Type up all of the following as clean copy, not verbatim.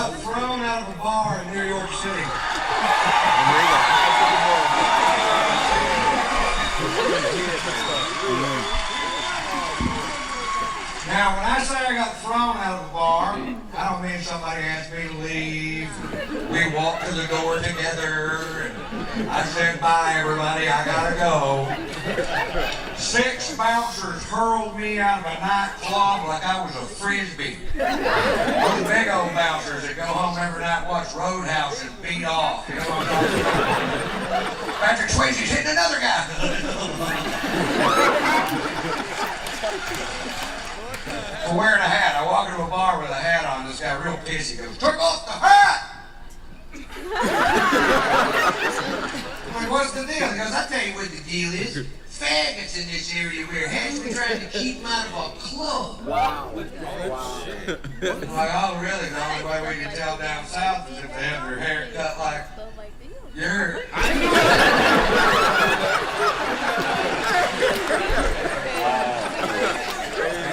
got thrown out of a bar in New York City. Now, when I say I got thrown out of the bar, I don't mean somebody asked me to leave. We walked to the door together, and I said, bye, everybody, I gotta go. 6 bouncers hurled me out of a nightclub like I was a frisbee. Those big old bouncers that go home every night, watch Roadhouse and beat off. You know what I'm talking about? Patrick Swayze's hitting another guy. For wearing a hat. I walk into a bar with a hat on. This guy real pissy goes, took off the hat! I'm like, what's the deal? He goes, I'll tell you what the deal is. Faggots in this area wear hats. We're trying to keep them out of our club. Wow. I'm like, oh, really? The only way we can tell down south is if they have their hair cut like yours.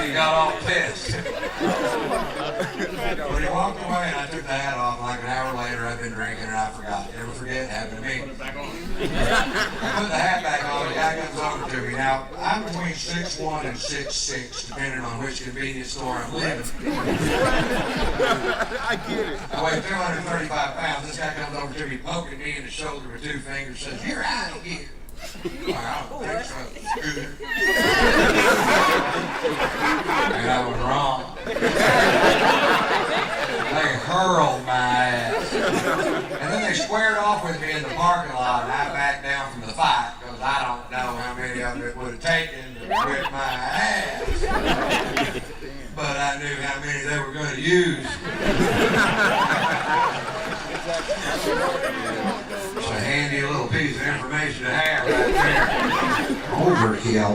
He got all pissed. When he walked away and I took the hat off, like an hour later I'd been drinking and I forgot. Never forget, it happened to me. I put the hat back on, the guy comes over to me. Now, I'm between 6'1" and 6'6", depending on which convenience store I'm living. I get it. I weigh 235 pounds. This guy comes over to me, poking me in the shoulder with 2 fingers, says, "You're out of here." Like, I don't think so. And I was wrong. They hurled my ass. And then they squared off with me in the parking lot, and I backed down from the fight because I don't know how many of them it would have taken to whip my ass. But I knew how many they were going to use. It's a handy little piece of information to have right there. Overkill.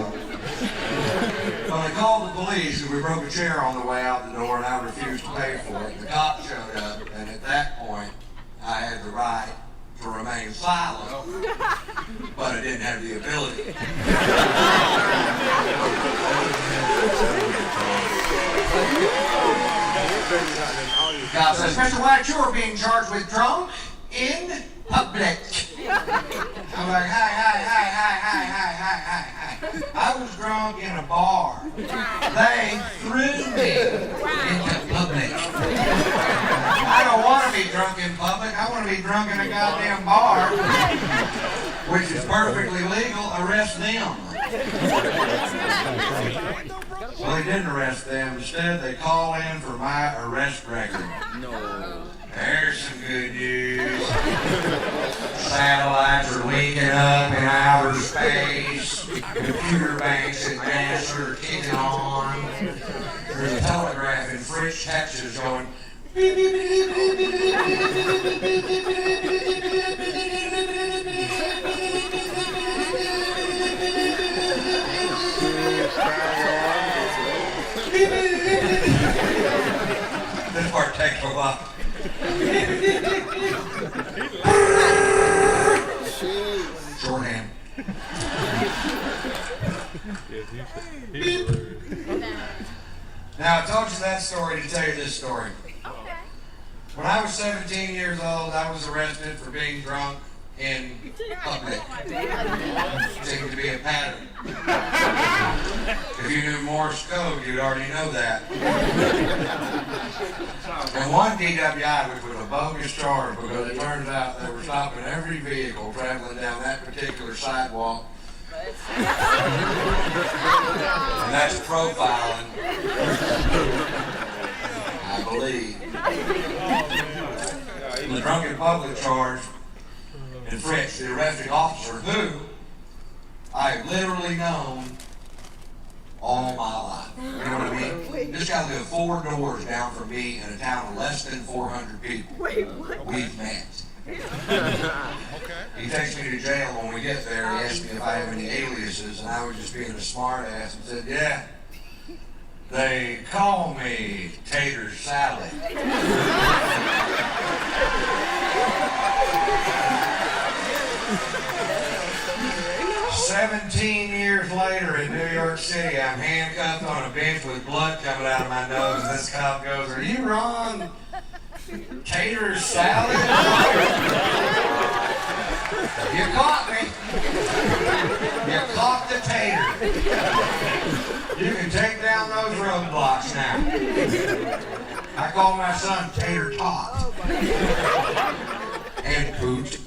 Well, they called the police and we broke a chair on the way out the door and I refused to pay for it. The cops showed up and at that point I had the right to remain silent, but I didn't have the ability. God says, Mr. White, you are being charged with drunk in public. I'm like, hi. I was drunk in a bar. They threw me into public. I don't want to be drunk in public. I want to be drunk in a goddamn bar, which is perfectly legal. Arrest them. Well, they didn't arrest them. Instead, they call in for my arrest record. No. There's some good news. Satellites are leaking up in outer space. Computer banks and NASA are kicking on. There's a telegraph in French, Texas going. This part takes a while. Shorthand. Now, I told you that story to tell you this story. When I was 17 years old, I was arrested for being drunk in public. Seemed to be a pattern. If you knew Morse code, you'd already know that. And one DWI, which was a bogus charge, because it turns out they were stopping every vehicle traveling down that particular sidewalk. And that's profiling, I believe. The drunk in public charge in French, the arresting officer, who I have literally known all my life. You know what I mean? This guy lived 4 doors down from me in a town of less than 400 people. We've met. He takes me to jail when we get there. He asks me if I have any aliases, and I was just being a smart ass and said, yeah. They call me Tater Salad. 17 years later in New York City, I'm handcuffed on a bench with blood coming out of my nose, and this cop goes, "Are you Ron Tater salad? You caught me. You caught the tater. You can take down those roadblocks now. I call my son Tater Tot. And Poot.